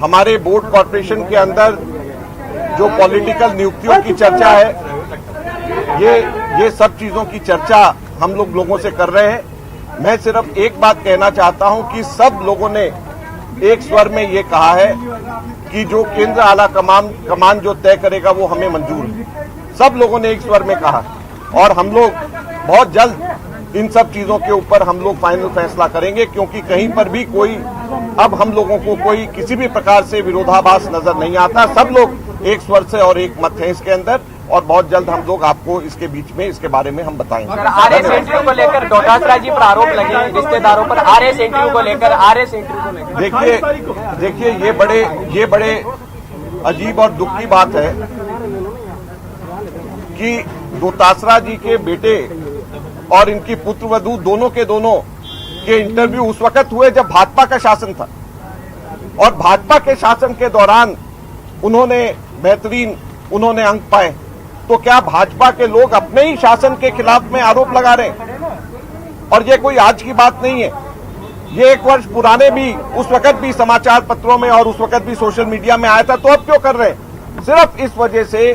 हमारे board corporation के अंदर जो पॉलिटिकल नियुक्तियों की चर्चा है, ये सब चीजों की चर्चा हम लोगों से कर रहे हैं। मैं सिर्फ एक बात कहना चाहता हूं कि सब लोगों ने एक स्वर में ये कहा है कि जो केंद्र आला कमान जो तय करेगा वो हमें मंजूर है। सब लोगों ने एक स्वर में कहा और हम लोग बहुत जल्द इन सब चीजों के ऊपर हम लोग फाइनल फैसला करेंगे, क्योंकि कहीं पर भी कोई अब हम लोगों को कोई किसी भी प्रकार से विरोधाभास नजर नहीं आता। सब लोग एक स्वर से और एक मत है इसके अंदर, और बहुत जल्द हम लोग आपको इसके बीच में इसके बारे में हम बताएंगे। आरएस इंटरव्यू को लेकर डोटासरा जी पर आरोप लगे रिश्तेदारों पर, आरएस इंटरव्यू को लेकर देखिए ये बड़े अजीब और दुख की बात है कि डोटासरा जी के बेटे और इनकी पुत्रवधू दोनों के इंटरव्यू उस वक्त हुए जब भाजपा का शासन था, और भाजपा के शासन के दौरान उन्होंने उन्होंने अंक पाए। तो क्या भाजपा के लोग अपने ही शासन के खिलाफ में आरोप लगा रहे हैं? और ये कोई आज की बात नहीं है, ये 1 वर्ष पुराने भी उस वक्त भी समाचार पत्रों में और उस वक्त भी सोशल मीडिया में आया था। तो अब क्यों कर रहे हैं? सिर्फ इस वजह से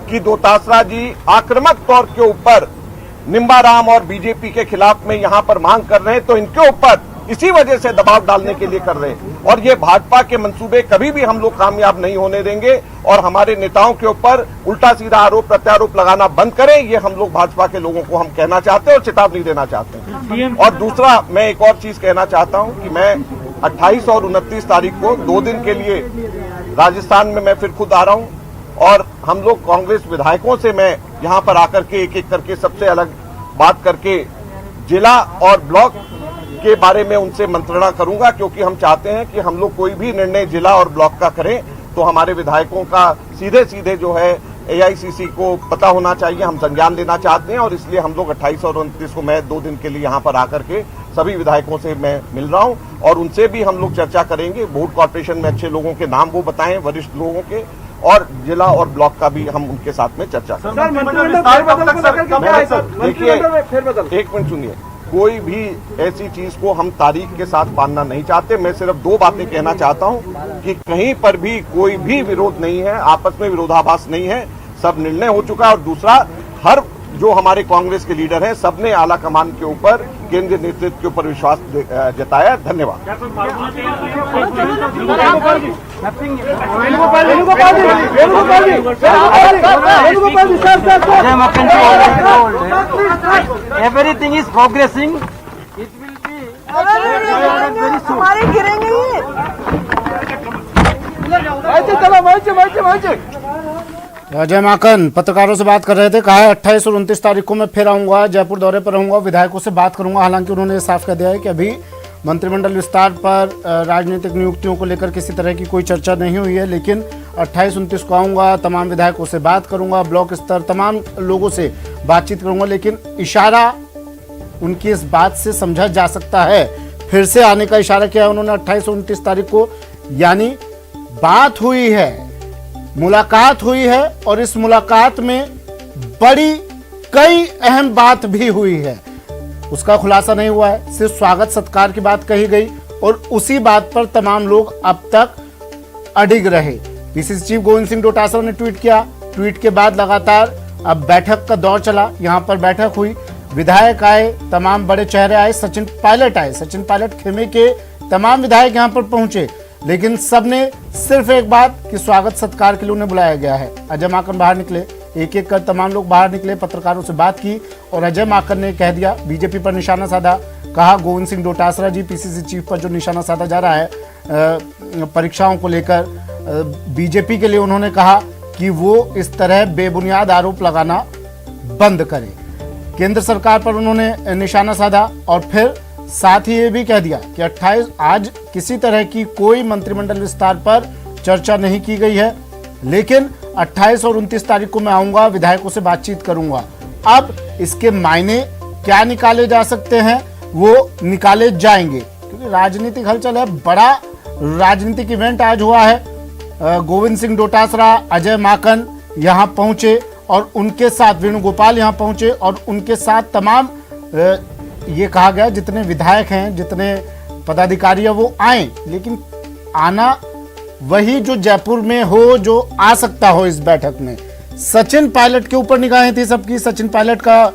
कि डोटासरा जी आक्रामक तौर के ऊपर निम्बाराम और बीजेपी के खिलाफ में यहां पर मांग कर रहे हैं, तो इनके ऊपर इसी वजह से दबाव डालने के लिए कर रहे हैं। और ये भाजपा के मंसूबे कभी भी हम लोग कामयाब नहीं होने देंगे, और हमारे नेताओं के ऊपर उल्टा सीधा आरोप प्रत्यारोप लगाना बंद करें, ये हम लोग भाजपा के लोगों को हम कहना चाहते हैं और चेतावनी देना चाहते हैं। और दूसरा, मैं एक और चीज कहना चाहता हूं कि मैं 28 और 29 तारीख को 2 दिन के लिए राजस्थान में मैं फिर खुद आ रहा हूं, और हम लोग कांग्रेस विधायकों से मैं यहां पर आकर के एक एक करके सबसे अलग बात करके जिला और ब्लॉक के बारे में उनसे मंत्रणा करूंगा, क्योंकि हम चाहते हैं कि हम लोग कोई भी निर्णय जिला और ब्लॉक का करें तो हमारे विधायकों का सीधे जो है एआईसीसी को पता होना चाहिए, हम संज्ञान लेना चाहते हैं। और इसलिए हम लोग 28 और 29 को मैं 2 दिन के लिए यहां पर आकर के सभी विधायकों से मैं मिल रहा हूं, और उनसे भी हम लोग चर्चा करेंगे। बोर्ड कॉर्पोरेशन में अच्छे लोगों के नाम वो बताएं, वरिष्ठ लोगों के, और जिला और ब्लॉक का भी हम उनके साथ में चर्चा करेंगे। देखिए, एक मिनट सुनिए, कोई भी ऐसी चीज को हम तारीख के साथ मानना नहीं चाहते। मैं सिर्फ 2 बातें कहना चाहता हूं कि कहीं पर भी कोई भी विरोध नहीं है, आपस में विरोधाभास नहीं है, सब निर्णय हो चुका है। और दूसरा, हर जो हमारे कांग्रेस के लीडर हैं सबने आला कमान के ऊपर, केंद्रीय नेतृत्व के ऊपर विश्वास जताया। धन्यवाद। Everything is progressing, it will be हमारे गिरेंगे अजय माकन पत्रकारों से बात कर रहे थे। कहा है 28 और 29 तारीख को मैं फिर आऊंगा, जयपुर दौरे पर रहूंगा, विधायकों से बात करूंगा। हालांकि उन्होंने साफ कह दिया है कि अभी मंत्रिमंडल विस्तार पर राजनीतिक नियुक्तियों को लेकर किसी तरह की कोई चर्चा नहीं हुई है, लेकिन 28-29 को आऊंगा, तमाम विधायकों से बात करूंगा, ब्लॉक स्तर तमाम लोगों से बातचीत करूंगा। लेकिन इशारा उनकी इस बात से समझा जा सकता है, फिर से आने का इशारा किया है उन्होंने 28 और 29 तारीख को, यानी बात हुई है, मुलाकात हुई है, और इस मुलाकात में बड़ी कई अहम बात भी हुई है। उसका खुलासा नहीं हुआ है, सिर्फ स्वागत सत्कार की बात कही गई, और उसी बात पर तमाम लोग अब तक अडिग रहे। पीसीसी चीफ गोविंद सिंह डोटासरा ने ट्वीट किया, ट्वीट के बाद लगातार अब बैठक का दौर चला। यहां पर बैठक हुई, विधायक आए, तमाम बड़े चेहरे आए, सचिन पायलट खेमे के तमाम विधायक यहां पर पहुंचे, लेकिन सबने सिर्फ एक बात कि स्वागत सत्कार के लिए उन्हें बुलाया गया है। अजय माकन बाहर निकले, एक एक कर तमाम लोग बाहर निकले, पत्रकारों से बात की, और अजय माकन ने कह दिया, बीजेपी पर निशाना साधा। कहा गोविंद सिंह डोटासरा जी पीसीसी चीफ पर जो निशाना साधा जा रहा है परीक्षाओं को लेकर, बीजेपी के लिए उन्होंने कहा कि वो इस तरह बेबुनियाद आरोप लगाना बंद करे। केंद्र सरकार पर उन्होंने निशाना साधा, और फिर साथ ही ये भी कह दिया कि 28 आज किसी तरह की कोई मंत्रिमंडल विस्तार पर चर्चा नहीं की गई है, लेकिन 28 और 29 तारीख को मैं आऊंगा, विधायकों से बातचीत करूंगा। अब इसके मायने क्या निकाले जा सकते हैं वो निकाले जाएंगे, क्योंकि राजनीतिक हलचल है, बड़ा राजनीतिक इवेंट आज हुआ है। गोविंद सिंह डोटासरा, अजय माकन यहां पहुंचे, और उनके साथ वेणुगोपाल यहां पहुंचे, और उनके साथ तमाम ये कहा गया जितने विधायक हैं, जितने पदाधिकारी है वो आए, लेकिन आना वही जो जयपुर में हो, जो आ सकता हो इस बैठक में। सचिन पायलट के ऊपर निगाहें थी सबकी। सचिन पायलट का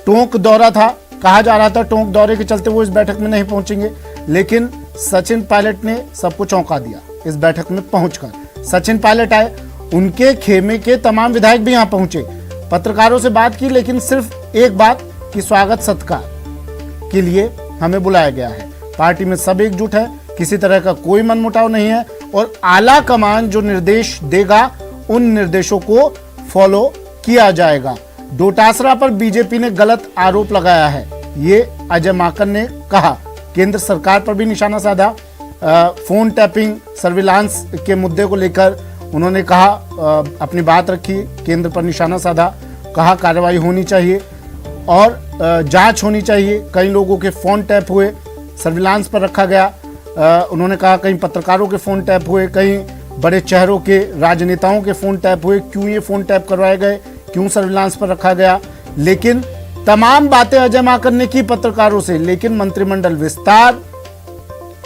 टोंक दौरा था, कहा जा रहा था टोंक दौरे के चलते वो इस बैठक में नहीं पहुंचेंगे, लेकिन सचिन पायलट ने सबको चौंका दिया। इस बैठक में पहुंचकर सचिन पायलट आए, उनके खेमे के तमाम विधायक भी यहां पहुंचे, पत्रकारों से बात की, लेकिन सिर्फ एक बात कि स्वागत सत्कार के लिए हमें बुलाया गया है। पार्टी में सब एकजुट है, किसी तरह का कोई मनमुटाव नहीं है और आला कमान जो निर्देश देगा उन निर्देशों को फॉलो किया जाएगा। डोटासरा पर बीजेपी ने गलत आरोप लगाया है, ये अजय माकन ने कहा। केंद्र सरकार पर भी निशाना साधा। फोन टैपिंग सर्विलांस के मुद्दे को लेकर उन्होंने कहा, अपनी बात रखी, केंद्र पर निशाना साधा, कहा कार्रवाई होनी चाहिए और जांच होनी चाहिए। कई लोगों के फोन टैप हुए, सर्विलांस पर रखा गया। उन्होंने कहा कहीं पत्रकारों के फोन टैप हुए, कहीं बड़े चेहरों के, राजनेताओं के फोन टैप हुए, क्यों ये फोन टैप करवाए गए, क्यों सर्विलांस पर रखा गया। लेकिन तमाम बातें अजय माकन ने की पत्रकारों से, लेकिन मंत्रिमंडल विस्तार,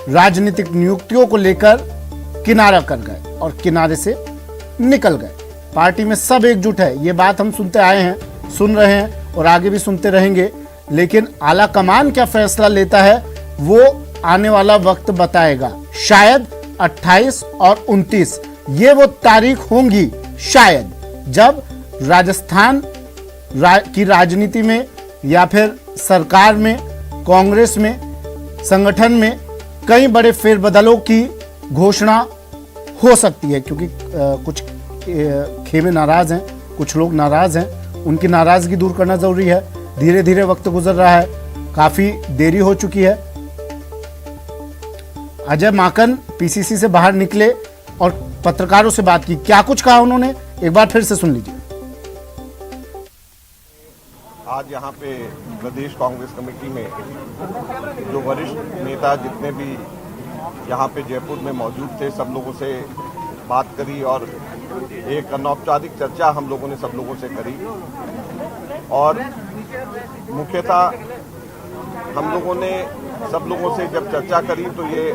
राजनीतिक नियुक्तियों को लेकर किनारा कर गए और किनारे से निकल गए। पार्टी में सब एकजुट है, ये बात हम सुनते आए हैं, सुन रहे हैं और आगे भी सुनते रहेंगे। लेकिन आला कमान क्या फैसला लेता है वो आने वाला वक्त बताएगा। शायद 28 और 29 ये वो तारीख होंगी शायद, जब राजस्थान की राजनीति में या फिर सरकार में, कांग्रेस में, संगठन में कई बड़े फेरबदलों की घोषणा हो सकती है, क्योंकि कुछ खेमे नाराज हैं, कुछ लोग नाराज हैं, उनकी नाराजगी दूर करना जरूरी है। धीरे धीरे वक्त गुजर रहा है, काफी देरी हो चुकी है। अजय माकन पीसीसी से बाहर निकले और पत्रकारों से बात की, क्या कुछ कहा उन्होंने, एक बार फिर से सुन लीजिए। आज यहाँ पे प्रदेश कांग्रेस कमेटी में जो वरिष्ठ नेता जितने भी यहाँ पे जयपुर में मौजूद थे, सब लोगों से बात करी और एक अनौपचारिक चर्चा हम लोगों ने सब लोगों से करी। और मुख्यतः हम लोगों ने सब लोगों से जब चर्चा करी तो ये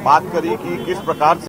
बात करी कि किस प्रकार से